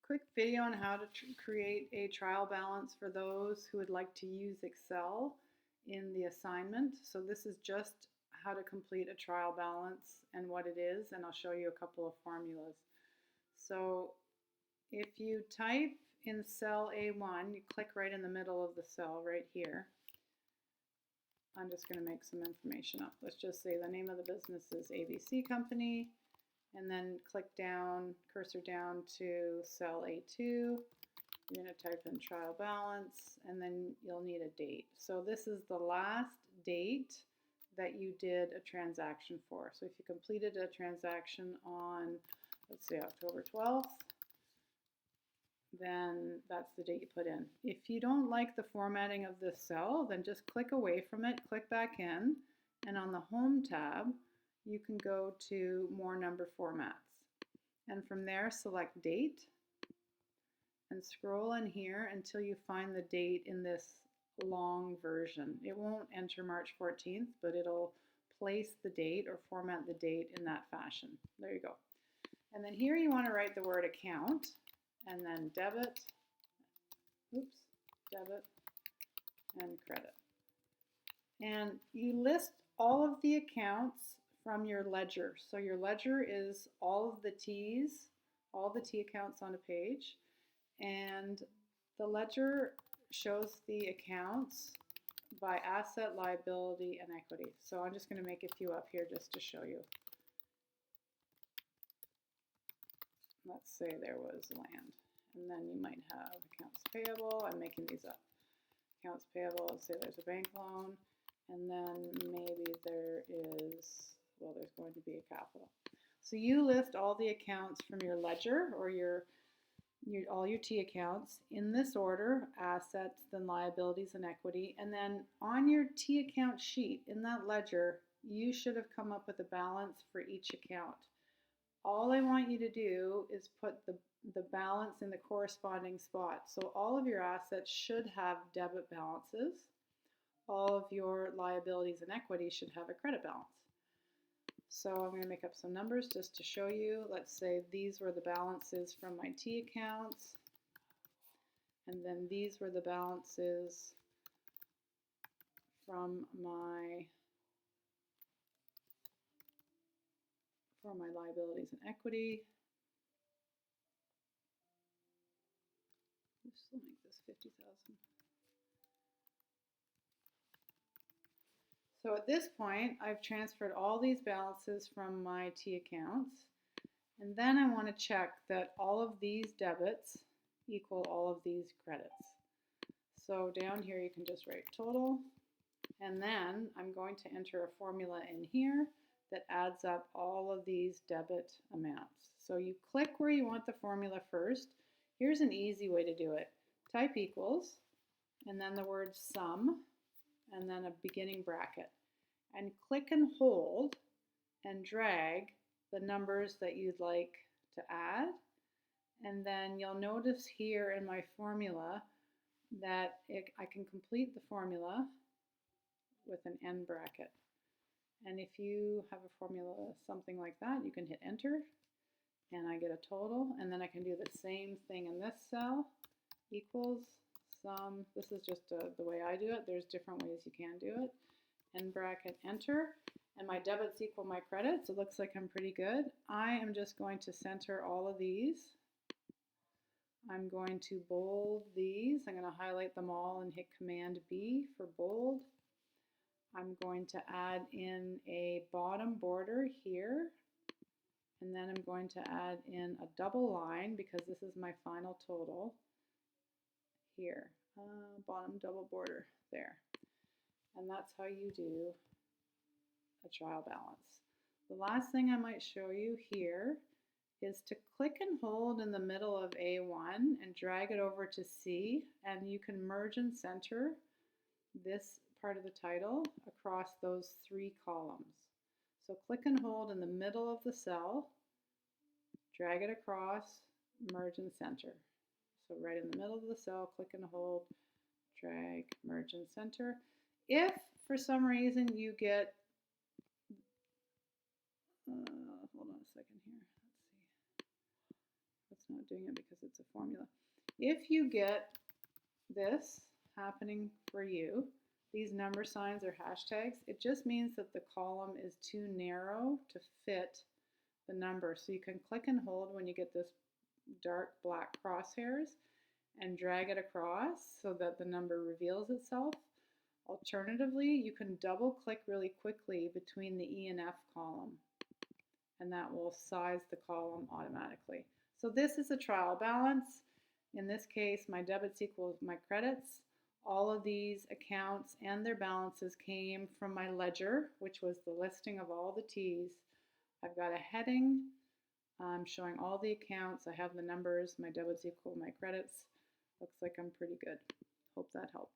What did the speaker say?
quick video on how to create a trial balance for those who would like to use Excel in the assignment. So this is just how to complete a trial balance and what it is, and I'll show you a couple of formulas. So if you type in cell A1, you click right in the middle of the cell right here. I'm just going to make some information up. Let's just say the name of the business is ABC Company, and then click down, cursor down to cell A2. You're going to type in trial balance, and then you'll need a date. So this is the last date that you did a transaction for. So if you completed a transaction on, let's say, October 12th, then that's the date you put in. If you don't like the formatting of this cell, then just click away from it, click back in, and on the Home tab, you can go to More Number Formats. And from there, select Date, and scroll in here until you find the date in this long version. It won't enter March 14th, but it'll place the date or format the date in that fashion. There you go. And then here you want to write the word account, and then debit, debit, and credit. And you list all of the accounts from your ledger. So your ledger is all of the T's, all the T accounts on a page, and the ledger shows the accounts by asset, liability, and equity. So I'm just going to make a few up here just to show you. Let's say there was land, and then you might have accounts payable. I'm making these up. Accounts payable, let's say there's a bank loan, and then maybe there is, well, there's going to be a capital. So you list all the accounts from your ledger or all your T accounts in this order: assets, then liabilities and equity. And then on your T account sheet in that ledger, you should have come up with a balance for each account. All I want you to do is put the balance in the corresponding spot. So all of your assets should have debit balances. All of your liabilities and equity should have a credit balance. So I'm going to make up some numbers just to show you. Let's say these were the balances from my T accounts, and then these were the balances from my liabilities and equity. This will make this 50,000. So at this point, I've transferred all these balances from my T accounts, and then I want to check that all of these debits equal all of these credits. So down here you can just write total, and then I'm going to enter a formula in here that adds up all of these debit amounts. So you click where you want the formula first. Here's an easy way to do it. Type equals, and then the word sum, and then a beginning bracket. And click and hold and drag the numbers that you'd like to add. And then you'll notice here in my formula that I can complete the formula with an end bracket. And if you have a formula something like that, you can hit enter, and I get a total. And then I can do the same thing in this cell, equals sum. This is just the way I do it. There's different ways you can do it. End bracket, enter, and my debits equal my credits. It looks like I'm pretty good. I am just going to center all of these. I'm going to bold these. I'm going to highlight them all and hit Command B for bold. I'm going to add in a bottom border here, and then I'm going to add in a double line because this is my final total here. Bottom double border there. And that's how you do a trial balance. The last thing I might show you here is to click and hold in the middle of A1 and drag it over to C, and you can merge and center this part of the title across those three columns. So click and hold in the middle of the cell, drag it across, merge and center. So right in the middle of the cell, click and hold, drag, merge and center. If for some reason you get, hold on a second here, let's not doing it because it's a formula. If you get this happening for you, these number signs or hashtags, it just means that the column is too narrow to fit the number. So you can click and hold when you get this dark black crosshairs and drag it across so that the number reveals itself. Alternatively, you can double click really quickly between the E and F column, and that will size the column automatically. So this is a trial balance. In this case, my debits equal my credits. All of these accounts and their balances came from my ledger, which was the listing of all the T's. I've got a heading showing all the accounts. I have the numbers, my debits equal my credits. Looks like I'm pretty good. Hope that helped.